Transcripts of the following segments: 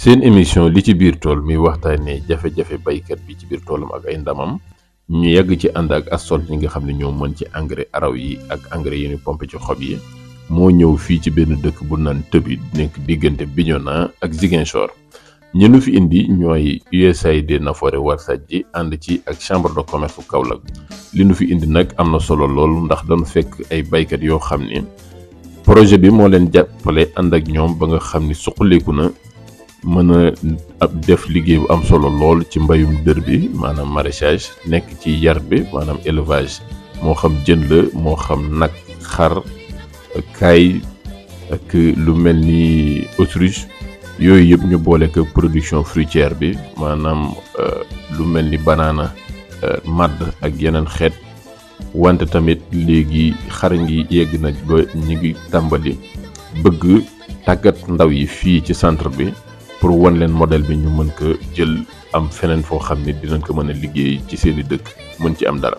seen émission li ci biir tool mi waxtaanee jafe-jafe baykat bi ci biir toolam ak ay ndamam ñu yàgg ci ànd ak Astol ñi nga xam ne ñoo mën ci engrais araw yi ak engrais yi ñu pompé ci xob yi moo ñëw fii ci benn dëkk bu naan Tëbi nekk diggante Bignona ak Ziguinchor ñi nu fi indi ñooy USAID Nafoore Warsadji ànd ci ak chambre de commerce bu Kaolack li nu fi indi nag am na solo lool ndax dañu fekk ay baykat yoo xam ni projet bi moo leen jàppale ànd ak ñoom ba nga xam ni suqaleeku na mën a def liggéey bu am solo lool ci mbayum dër bi maanaam maraîchage nekk ci yar bi maanaam élevage moo xam jën la moo xam nag xar kaay ak lu mel ni autruche yooyu yëpp ñu boole ko production fruitière bi maanaam lu mel ni banaana màdd ak yeneen xeet wante tamit léegi xar ngi yegg na ba ñu ngi tàmbali bëgg tàggat ndaw yi fii ci centre bi pour wan leen modèle bi ñu mën ko jël am feneen foo xam ne dinañ ko mën a liggéey ci seeni dëkk mën ci am dara.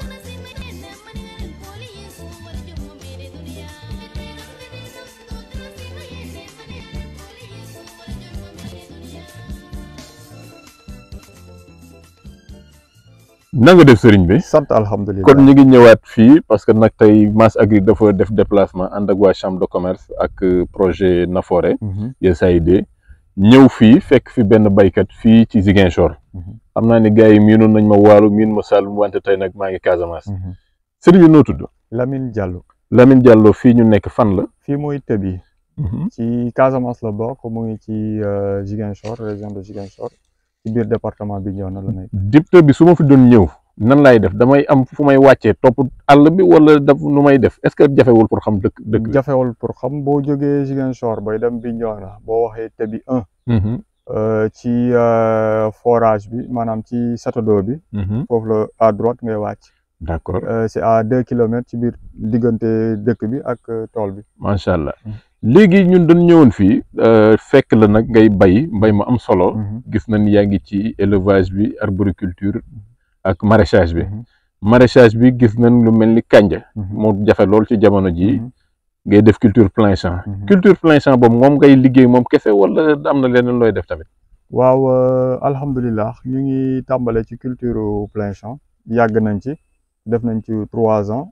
na nga def sëriñ bi. sant alhamdulilah kon ñu ngi ñëwaat fii parce que nag tey Mass Agri dafa def déplacement ànd ak waa chambre de commerce ak projet Nafoore USAID ñëw fii fekk fi benn baykat fii ci Ziguinchor xam naa ni gars yi miinoon nañ ma Waalo miin ma Saloum wante tey nag maa ngi Casamance. sëriñ bi noo tudd. Lamine Diallo. Lamine Diallo fii ñu nekk fan la. fii mooy Tëbi. ci Casamance la bokk mu ngi ci Ziguinchor région de Ziguinchor ci biir département Bignona la nekk. dib Tëbi su ma fi doon ñëw nan laay def damay am fu may wàccee topp àll bi wala nu may def est-ce que jafewul pour xam dëkk jafewul pour xam boo jógee Ziguinchor bay dem Bignona boo waxee Tëbi 1 ci forage bi maanaam ci château d'eau bi foofu la à droite ngay wàcc. d'accord c'est à 2 kilomètres ci biir diggante dëkk bi ak tool bi. macha allah léegi ñun dañ ñëwoon fii fekk la nag ngay mbay ma am solo. gis nañ yaa ngi ci élevage bi arboriculture ak maraîchage bi. maraîchage bi gis nañ lu mel ni kànja. moo jafe lool ci jamono ji ngay def culture plein champ. culture plein champ boobu moom ngay liggéey moom kese wala am na leneen looy def tamit. waaw alhamdulilah ñu ngi tàmbale ci culture plein champ yàgg nañ ci def nañ ci 3 ans.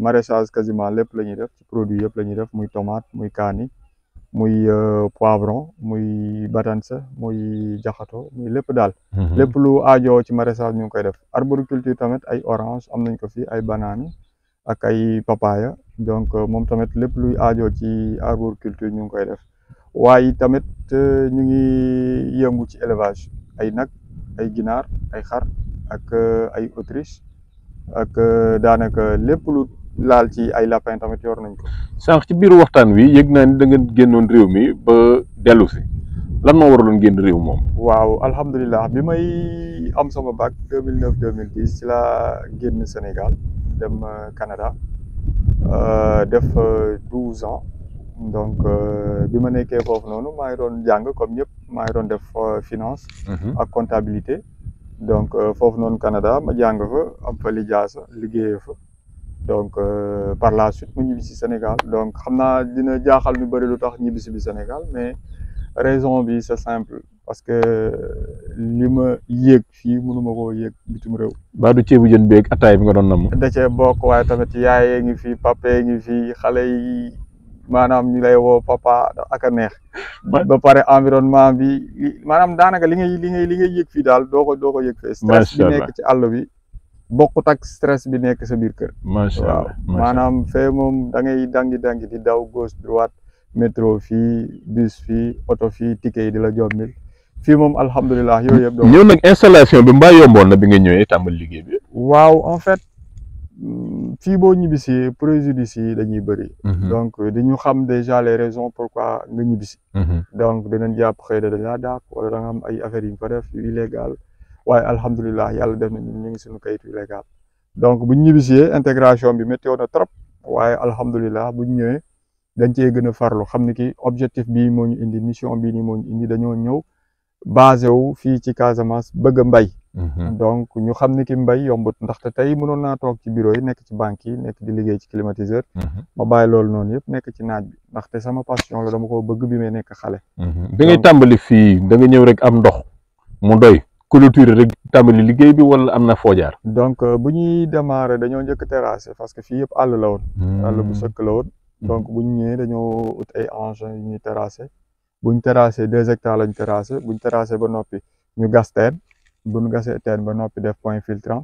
maraîchage quasiment lépp la ñuy def ci produit yëpp la ñuy def muy tomate muy kaani muy poivron muy batanse muy jaxato muy lépp daal. lépp lu aajoo ci maraîchage ñu ngi koy def arboriculture tamit ay orange am nañ ko fi ay banane ak ay papaya donc moom tamit lépp luy aajoo ci arboriculture ñu ngi koy def waaye tamit ñu ngi yëngu ci élevage ay nag ay ginaar ay xar ak ay autriche ak daanaka lépp lu laal ci ay lapin tamit yor nañ ko. sànq ci biir waxtaan wi yëg naa ni da ngeen génnoon réew mi ba dellu si lan moo waraloon génn réew moom. waaw alhamdulilah bi may am sama bac 2009 2010 ci laa génn Sénégal dem Canada def 12 ans donc bi ma nekkee foofu noonu maa ngi doon jàng comme ñëpp maa ngi doon def finance. ak comptabilité. donc foofu noonu Canada ma jàng fa am fa lijaasa liggéeyee fa donc par la suite mu ñibbisi Sénégal donc xam naa dina jaaxal ñu bëri lu tax ñibbisi bi Sénégal mais raison bi c'est simple parce que li ma yéeg fii mënuma koo yéeg bitim réew. baa du ceebu jën beeg ataay bi nga doon nam. da cee bokk waaye tamit yaayee ngi fi papee ngi fi xale yi maanaam ñu lay woo papa ak a neex. ba pare environnement bi maanaam daanaka li ngay yëg fii daal doo ko yëg fee. stress bi nekk ci àll bi bokkut ak stress bi nekk sa biir kër. macha allah waaw maanaam fee moom da ngay dangi di daw gauche droite métro fii bus fii oto fii ticket yi di la jommil fii moom alhamdulilah yooyu yëpp. ñëw nag installation bi mbaa yomboon na bi nga ñëwee tàmbali liggéey bi. waaw en fait. fii boo ñibbisi préjudice yi dañuy bëri. donc dañu xam déjà les raisons pourquoi nga ñibbisi. donc dinañ jàpp xëy na dañ laa dàq wala da nga am ay affaires yu ñu fa def yu illégal waaye alhamdulilah yàlla def na ñu ngi suñu kayit illégal donc buñ ñibbisee intégration bi météo na trop waaye alhamdulilah buñ ñëwee dañ cee gën a farlu xam ni ki objectif bii moo ñu indi mission bii nii moo ñu indi dañoo ñëw basé wu fii ci Casamance bëgg a mbay. donc ñu xam ni ki mbay yombut ndaxte tey mënoon naa toog ci bureau yi nekk ci banque yi nekk di liggéey ci climatiseur ma bàyyi loolu noonu yëpp nekk ci naaj bi ndaxte sama passion la dama ko bëgg bi may nekk xale bi ngay tàmbali fii da nga ñëw rek am ndox mu doy clôture rek tàmbali liggéey bi wala am na foo jaar donc bu ñuy démarrer dañoo njëkk terrassé parce que fii yëpp àll la woon àll bu sëkk la woon donc bu ñu ñëwee dañoo ut ay engins yu ñuy terrassé buñ terrassé 2 hectares lañ terrassé buñ terrassé ba noppi ñu gas teen bu ñu gasee teen ba noppi def point filtrant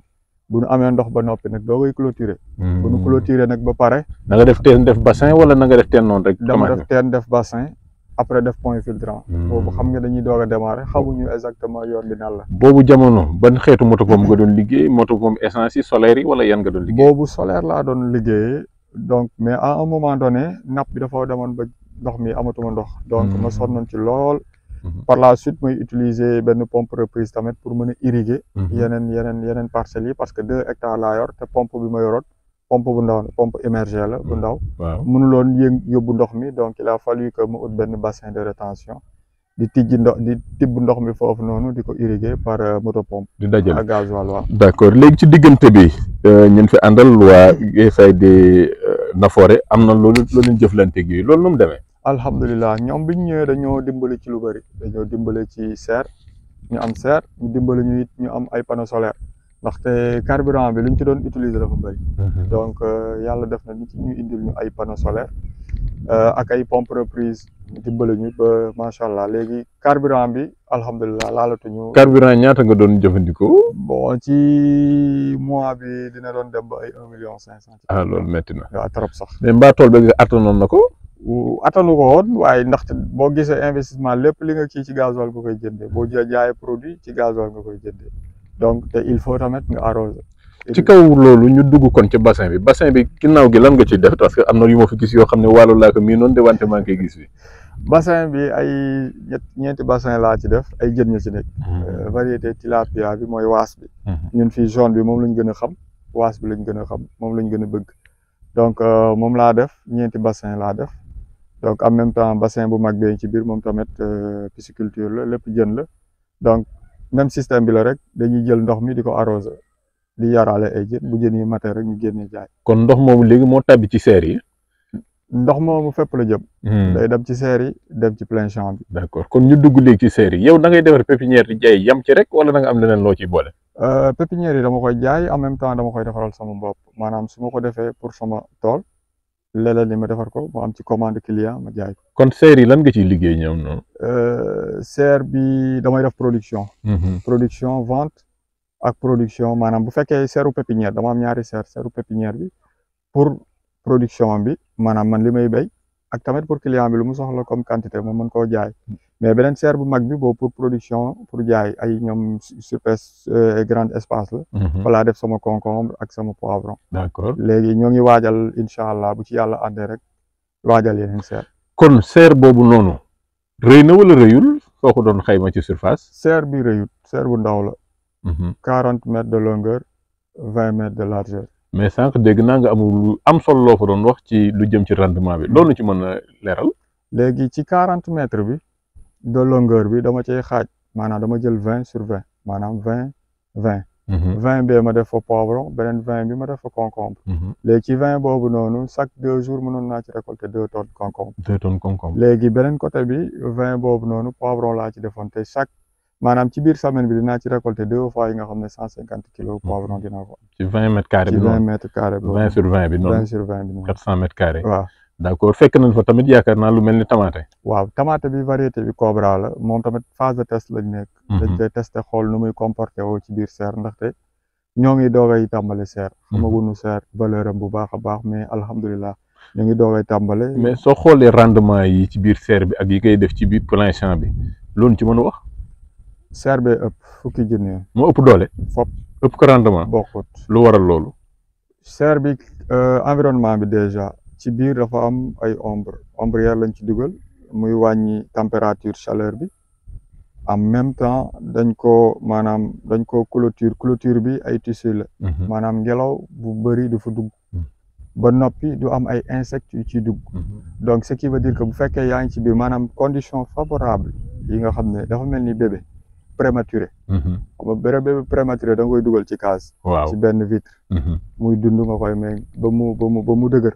bu ñu amee ndox ba noppi nag doo koy clôturer bu ñu clôturer nag ba pare na nga def teen def bassin wala na nga def teen noonu rek dama def teen def bassin après def point filtrant boobu xam nga dañuy doog a démarrer xamuñu exactement yoon bi nan la boobu jamono ban xeetu moto pompe nga doon liggéey moto pompe essence yi solaire yi wala yan nga doon liggéey boobu solaire laa doon liggéeyee donc mais à un moment donné napp bi dafa demoon ba ndox mi amatuma ndox donc ma sonnoon ci lool par la suite mooy utiliser benn pompe reprise tamit pour mën a irriguer yeneen parcelles yi parce que 2 hectares laa yor te pompe bi ma yoroon pompe bu ndaw pompe émergée la bu ndaw mënuloon yóbbu ndox mi donc il a fallu que mu ut benn bassin de rétention di tijji ndox di tibb ndox mi foofu noonu di ko irriguer par moto pompe di dajale ak gasoil waaw d'accord léegi ci diggante bi ñun fi àndal waa USAID Nafoore am na loolu leen jëflanteeg yooyu loolu nu mu demee alhamdulilah ñoom bi ñu ñëwee dañoo dimbali ci lu bëri dañoo dimbali ci serre ñu am serre ñu dimbali ñu it ñu am ay panneaux solaires ndaxte carburant bi lu ñu ci doon utiliser dafa bëri donc yàlla def na ñu indil ñu ay panneaux solaires ak ay pompe reprise ñu dimbali ñu ba macha allah léegi carburant bi alhamdulilah laalatuñu. carburant ñaata nga doon jëfandikoo. bon ci mois bi dina doon dem ba ay 1,5 million. ah loolu métti na. waaw trop sax. mais mbaa tool bi nga attanoon na ko. attanu ko woon waaye ndaxte boo gisee investissement lépp li nga kii ci gasoil nga koy jëndee boo jaayee produit ci gasoil nga koy jëndee donc te il faut tamit nga arroser. ci kaw loolu ñu dugg kon ci bassin bi ginnaaw gi lan nga ciy def parce que am na yu ma fi gis yoo xam ne wàllu laa ko mii noonu de wante maa ngi koy gis fi. bassin bi ay ñeenti bassin laa ci def ay jën ñu ci nekk. variété tilapia bi mooy waas bi. ñun fii jaune bi moom lañ gën a xam waas bi lañ gën a xam moom lañ gën a bëgg donc moom laa def ñeenti bassin laa def. donc en même temps bassin bu mag bee ci biir moom tamit pisciculture la lépp jën la donc même système bi la rek dañuy jël ndox mi di ko arroser di yaraale ay jën bu jën yi matee rek ñu génnee jaay. kon ndox moomu léegi moo tàbbi ci serre yi. ndox moomu fépp la jëm. day dem ci serre yi dem ci plein champ bi. d'accord kon ñu dugg léegi ci serre yi yow da ngay defar pépinière di jaay yam ci rek wala da nga am leneen loo ciy boole. pépinière yi dama koy jaay en même temps dama koy defaral sama bopp maanaam su ma ko defee pour sama tool. léeg-léeg ni ma defar ko mu am ci commande client ma jaay ko. kon serre yi lan nga ciy liggéey ñoom noonu. serre bi damay def production. production vente ak production maanaam bu fekkee serru pépinière dama am ñaari serru pépinière bi pour production bi maanaam man li may béy ak tamit pour client bi lu mu soxla comme quantité ma mën koo jaay mais beneen serre bu mag bi boobu pour production pour jaay ay ñoom surface grand espace la. voilà def sama concombre ak sama poivron. d'accord léegi ñoo ngi waajal incha allah bu ci yàlla àndee rek waajal yeneen serre. kon serre boobu noonu rëy na wala rëyul soo ko doon xayma ci surface. serre bi rëyut serre bu ndaw la. 40 mètres de longueur 20 mètres de largeur. mais sànq dégg naa nga amul lu am solo loo fa doon wax ci lu jëm ci rendement bi loolu ci mën a leeral. léegi ci 40 mètres bi de longueur bi dama cay xaaj maanaam dama jël 20 sur 20 maanaam 20. 20 bi ma def fa poivron beneen 20 bi ma def fa concombre. léegi ci 20 boobu noonu chaque 2 jours mënoon naa ci récolter 2 tonnes concombre. 2 tonnes concombre. léegi beneen côté bi 20 boobu noonu poivron laa ci defoon te chaque maanaam ci biir semaine bi dinaa ci récolter 2 fois yi nga xam ne 150 kilos poivron dinaa ko am. ci 20 mètres carrés bi noonu ci 20 mètres carrés bi 20 sur 20 bi noonu 20 sur 20 bi noonu 400 mètres carrés. waaw d'accord fekk nañ fa tamit yaakaar naa lu mel ni tomate. waaw tomate bi variété bi Cobra la moom tamit phase de test lañ nekk. dañ koy testé xool nu muy comporté woo ci biir serre ndaxte ñoo ngi doogay tàmbale serre. xamaguñu serre valeur am bu baax a baax mais alhamdulilah ñu ngi doogay tàmbale. mais soo xoolee rendement yi ci biir serre bi ak yi koy def ci biir plein champ bi loolu ci mën a wax. serre bee ëpp fukki junni. moo ëpp doole. fop ëpp ko rendement. bokkut lu waral loolu. serre bi environnement bi déjà ci biir dafa am ay ombrière lañ ci dugal muy wàññi température chaleur bi en même temps dañ ko clôture bi ay tissu la. maanaam ngelaw bu bëri du fa dugg. ba noppi du am ay insectes yu ciy dugg. donc ce qui veut dire que bu fekkee yaa ngi ci biir maanaam condition favorable yi nga xam ne dafa mel ni bébé prématuré. xam nga bébé prématuré da nga koy dugal ci case. waaw ci benn vitre. muy dund nga koy may ba mu dëgër.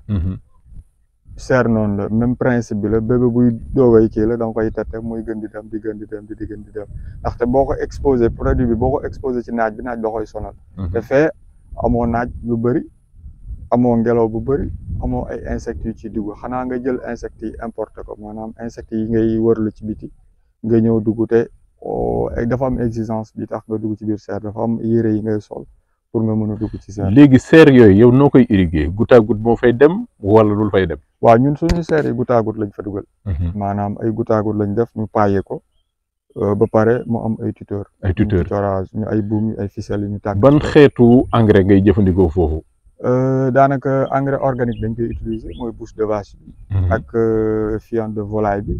seer noonu la même principe bi la bébé buy doogay kii la da nga koy tette muy gën di dem di gën di dem di gën di dem ndaxte boo ko exposé produit bi boo ko exposé ci naaj bi naaj da koy sonal. te fee amoo naaj lu bëri amoo ngelaw bu bëri amoo ay insectes yu ci dugg xanaa nga jël insectes yi importé ko maanaam insectes yi ngay wërlu ci biti nga ñëw dugg te dafa am exigence bi tax nga dugg ci biir serre dafa am yére yi ngay sol pour nga mën a dugg ci serre. léegi serre yooyu yow noo koy irriguer goutte à goutte moo fay dem wala dul fay dem. waaw ñun suñu serre yi goutte à goutte lañ fa dugal. maanaam ay goutte à goutte lañ def ñu paillé ko ba pare mu am ay tuteur. tutorage ñu ay buum ay ficelle yu ñu tàgg. ban xeetu engrais ngay jëfandikoo foofu. daanaka engrais organique dañ koy utiliser mooy bouse de vache bi. ak fiente de volaille bi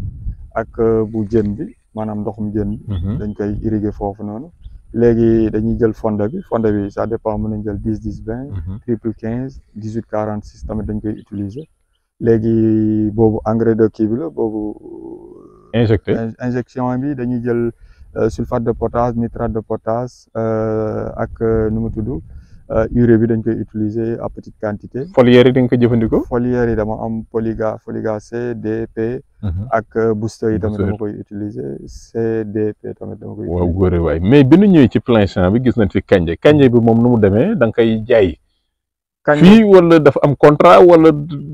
ak bu jën bi maanaam ndoxum jën bi. dañ koy irriguer foofu noonu. léegi dañuy jël fonde bi ça dépend mën nañ jël 10-10-20. triple 15 18-46 tamit dañ koy utiliser. léegi boobu engrais de kii bi la boobu. injection bi dañuy jël sulfate de potasse nitrate de potasse ak nu mu tudd. urée bi dañ koy utiliser à petite quantité. foliaire yi da nga ko jëfandikoo. foliaire yi dama am Polyga C DP. ak booster yi tamit dama koy utiliser CDP tamit dama koy. waaw góore waay mais bi ñu ñëwee ci plein champ bi gis nañ fi kanje bi moom nu mu demee da nga koy jaay. fii wala dafa am contrat wala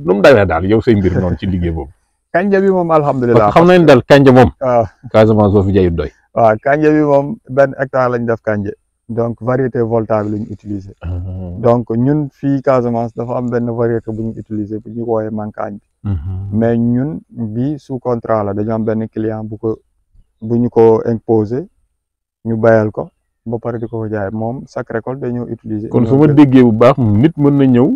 nu mu demee daal yow say mbir noonu ci liggéey boobu. kanje bi moom alhamdulilah. xam nañ daal kanje moom. waaw Casamance boo fi jaayut doy. waaw kanje bi moom 1 hectare lañ def kanje. donc variété Volta bi la ñu utiliser. donc ñun fii Casamance dafa am benn variété bu ñu utiliser bu ñu woowee mankaañ bi. mais ñun bi sous contrat la dañu am benn client bu ñu ko imposer ñu bayal ko ba pare di ko jaay moom chaque récolte dañoo utiliser. kon su ma déggee bu baax nit mën na ñëw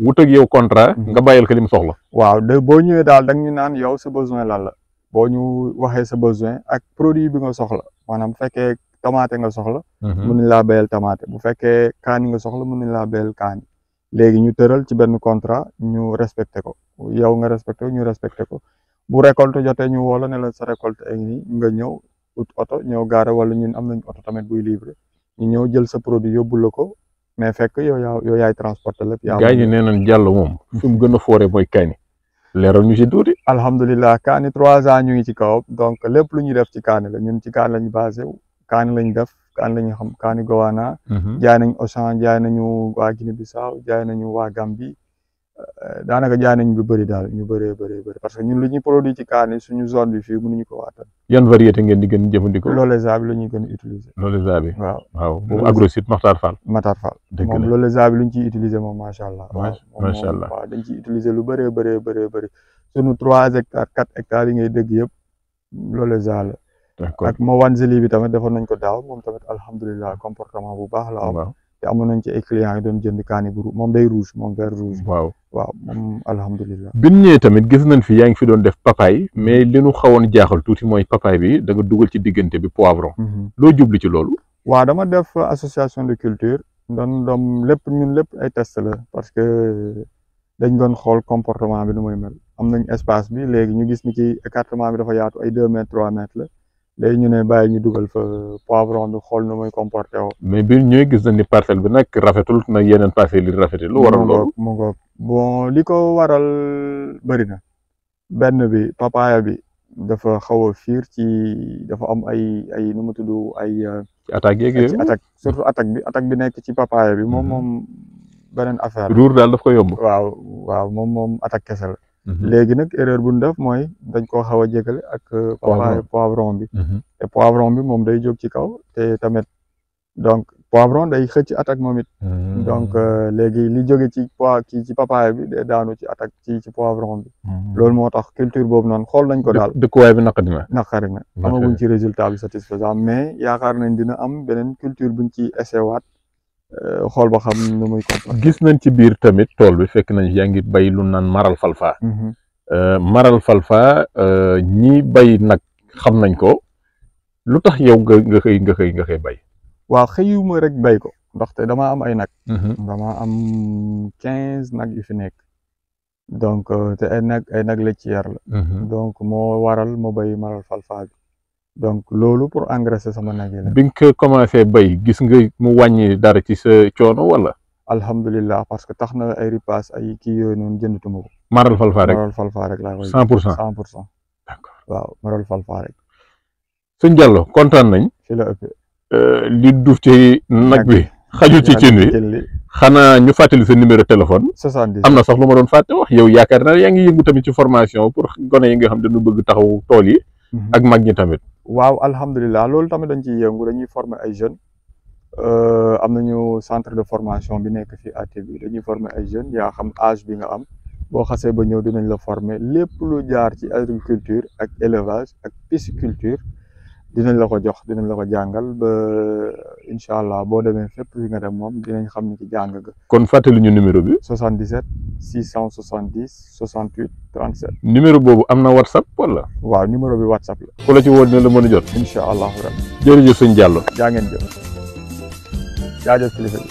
wut ak yow contrat. nga bayal ko li mu soxla. waaw boo ñëwee daal da ñu naan yow sa besoin lan la boo ñu waxee sa besoin ak produit bi nga soxla maanaam bu fekkee tomate nga soxla. mën nañ laa bayal tomate bu fekkee kaani nga soxla mën nañ laa bayal kaani. léegi ñu tëral ci benn contrat ñu respecté ko yow nga respecté ko ñu respecté ko bu récolte jotee ñu woo la ne la sa récolte ak nii nga ñëw ut oto ñëw gaare wala ñun am nañ oto tamit buy livré ñu ñëw jël sa produit yóbbu la ko mais fekk yow yaay transporté lépp. gaa ñi nee nañ jàll moom fi mu gën a fooree mooy kaani leeral ñu si tuuti. alhamdulilah kaani 3 ans ñu ngi ci kaw donc lépp lu ñuy def ci kaani la ñun ci kaani lañ basé kaani lañ def kaani lañu xam kaani Gowana. jaay nañ Auchan jaay nañu waa Guinée Bissau jaay nañu waa Gambie daanaka jaay nañ lu bëri daal ñu bëree bëri parce que ñun lu ñuy produit ci kaani suñu zone bi fii mënuñu ko waatal. yan variété ngeen di gën a jëfandikoo. Loleza bi la ñuy gën a utiliser. Loleza bi waaw boobu Agrosite Matar Fall. dëgg la moom Loleza bi lu ñu ciy utiliser moom macha allah. macha allah waaw dañ ciy utiliser lu bëree bëri suñu 3 hectares 4 hectares yi ngay dégg yëpp Loleza la. d'accord ak Mawanzeli bi tamit defoon nañ ko daaw moom tamit alhamdulilah comportement bu baax la am. te amoon nañ ci ay clients yi doon jënd kaani bu moom day rouge moom vert rouge. waaw moom alhamdulilah. bi ñu ñëwee tamit gis nañ fi yaa ngi fi doon def papaye mais li ñu xawoon jaaxal tuuti mooy papaye bi da nga dugal ci diggante bi poivron. loo jublu ci loolu. waaw dama def association de culture doon ñun lépp ay test la parce que dañ doon xool comportement bi nu muy mel am nañ espace bi léegi ñu gis ni ci écartement bi dafa yaatu ay 2 mètres 3 mètres la. léegi ñu ne bàyyi ñu dugal fa poivron bi xool nu muy comporté woo. mais bi ñooy gis nañ ni parcelle bi nag rafetul nag yeneen parcelles yi rafetul lu waral loolu. mu ngoog bon li ko waral bëri na benn bi papaya bi dafa xaw a fiir dafa am ay nu mu tudd ay. ci attaque yeeg yooyu ci attaque surtout attaque bi nekk ci papaya bi moom beneen affaire ruur daal daf ko yomb. waaw moom attaque kese la. léegi nag erreur bu ñu def mooy dañ koo xaw a jégale ak poivron bi te poivron bi moom day jóg ci kaw te tamit donc poivron day xëcc attaque moom it donc léegi li jóge ci papaye bi day daanu ci attaque ci poivron bi loolu moo tax culture boobu noonu xool nañ ko daal dëkkuwaay bi naqari na amaguñ ci résultat bi satisfaisant mais yaakaar nañ dina am beneen culture buñ ci essayé waat xool ba xam nu muy comporté. gis nañ ci biir tamit tool bi fekk nañ yaa ngi bay lu naan maral falfa. maral falfa ñi bay nag xam nañ ko lu tax yow nga xëy bay. waaw xëyuma rek bay ko ndaxte dama am ay nag. dama am 15 nag yu fi nekk. donc te ay nag laitière la. donc moo waral ma bay maral falfa bi. donc loolu pour engraisser sama nag yi la. bi nga ko commencé bay gis nga mu wàññi dara ci sa coono wala. alhamdulilah parce que tax na ay ripaas ay kii yooyu noonu jëndatuma ko. maral falfa rek maral falfa rek laa koy. 100%. 100%. d'accord waaw maral falfa rek. sëñ Diallo kontaan nañ. fi la ëppee. li duuf ci nag bi xajul ci cin wi xanaa ñu fàttali sa numéro téléphone. 70 am na sax lu ma doon fàtte wax yow yaakaar naa yaa ngi yëngu tamit ci formation pour gone yi nga xam dañu bëgg taxaw tool yi. ak mag ñi tamit. waaw alhamdulilah loolu tamit dañ ciy yëngu dañuy former ay jeunes. am nañu centre de formation bi nekk fii AT bi dañuy former ay jeunes yaa xam âge bi nga am boo xasee ba ñëw dinañ la former lépp lu jaar ci agriculture ak élevage ak pisciculture dinañ la ko jox dinañ la ko jàngal ba incha allah boo demee fépp fi nga dem moom dinañ xam ni ki jàng ga. kon fàttali ñu numéro bi. 77 670 68 37. numéro boobu am na WhatsApp wala. waaw numéro bi WhatsApp la. ku la ci woo dina la mën a jot. incha allahu rabbi. jërëjëf sëñ Diallo. jaa ngeen jëf. jaajëf kilifa bi.